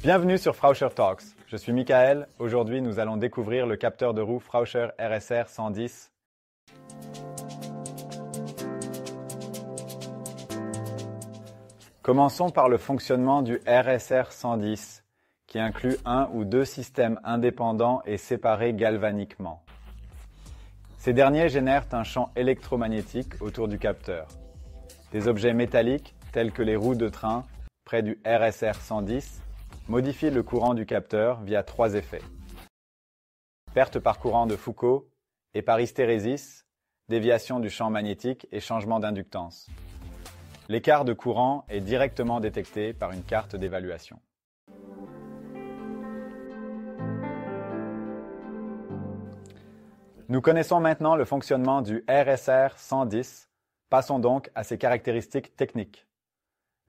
Bienvenue sur Frauscher Talks. Je suis Michael. Aujourd'hui, nous allons découvrir le capteur de roue Frauscher RSR 110. Commençons par le fonctionnement du RSR 110, qui inclut un ou deux systèmes indépendants et séparés galvaniquement. Ces derniers génèrent un champ électromagnétique autour du capteur. Des objets métalliques, tels que les roues de train, près du RSR 110, modifient le courant du capteur via trois effets. Perte par courant de Foucault et par hystérésis, déviation du champ magnétique et changement d'inductance. L'écart de courant est directement détecté par une carte d'évaluation. Nous connaissons maintenant le fonctionnement du RSR 110. Passons donc à ses caractéristiques techniques.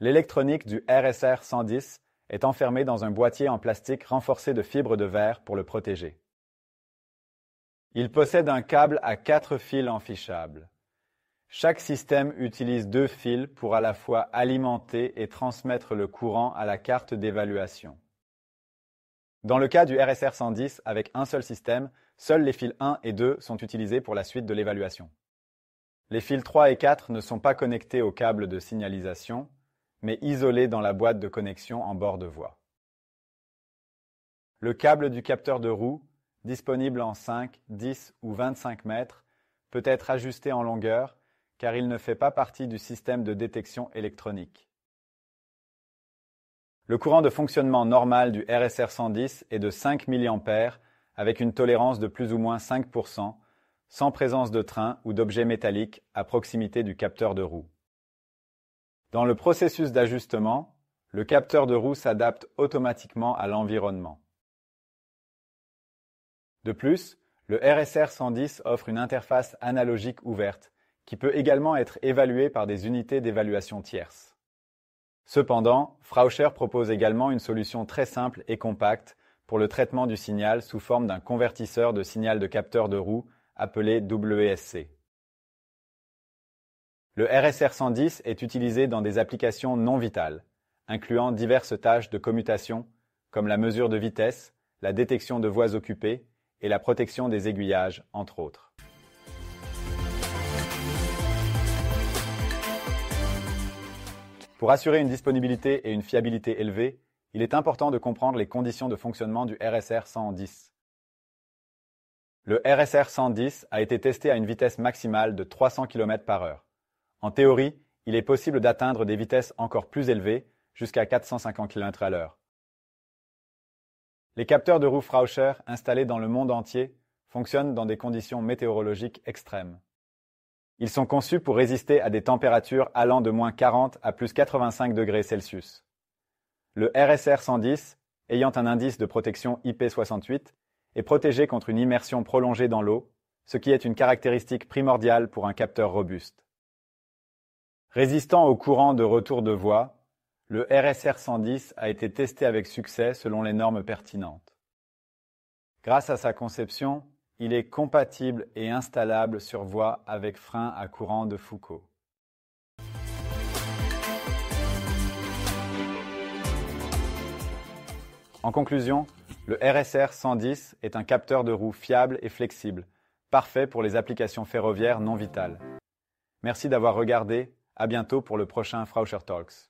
L'électronique du RSR 110 est enfermée dans un boîtier en plastique renforcé de fibres de verre pour le protéger. Il possède un câble à 4 fils enfichables. Chaque système utilise 2 fils pour à la fois alimenter et transmettre le courant à la carte d'évaluation. Dans le cas du RSR 110, avec un seul système, seuls les fils 1 et 2 sont utilisés pour la suite de l'évaluation. Les fils 3 et 4 ne sont pas connectés au câble de signalisation, mais isolés dans la boîte de connexion en bord de voie. Le câble du capteur de roue, disponible en 5, 10 ou 25 mètres, peut être ajusté en longueur car il ne fait pas partie du système de détection électronique. Le courant de fonctionnement normal du RSR 110 est de 5 mA avec une tolérance de plus ou moins 5%, sans présence de train ou d'objets métalliques à proximité du capteur de roue. Dans le processus d'ajustement, le capteur de roue s'adapte automatiquement à l'environnement. De plus, le RSR 110 offre une interface analogique ouverte qui peut également être évaluée par des unités d'évaluation tierces. Cependant, Frauscher propose également une solution très simple et compacte pour le traitement du signal sous forme d'un convertisseur de signal de capteur de roue appelé WSC. Le RSR 110 est utilisé dans des applications non vitales, incluant diverses tâches de commutation comme la mesure de vitesse, la détection de voies occupées et la protection des aiguillages, entre autres. Pour assurer une disponibilité et une fiabilité élevées, il est important de comprendre les conditions de fonctionnement du RSR 110. Le RSR 110 a été testé à une vitesse maximale de 300 km/h. En théorie, il est possible d'atteindre des vitesses encore plus élevées, jusqu'à 450 km/h. Les capteurs de roue Frauscher installés dans le monde entier fonctionnent dans des conditions météorologiques extrêmes. Ils sont conçus pour résister à des températures allant de moins 40 à plus 85 degrés Celsius. Le RSR 110, ayant un indice de protection IP68, est protégé contre une immersion prolongée dans l'eau, ce qui est une caractéristique primordiale pour un capteur robuste. Résistant au courant de retour de voie, le RSR 110 a été testé avec succès selon les normes pertinentes. Grâce à sa conception, il est compatible et installable sur voie avec frein à courant de Foucault. En conclusion, le RSR 110 est un capteur de roue fiable et flexible, parfait pour les applications ferroviaires non vitales. Merci d'avoir regardé, à bientôt pour le prochain Frauscher Talks.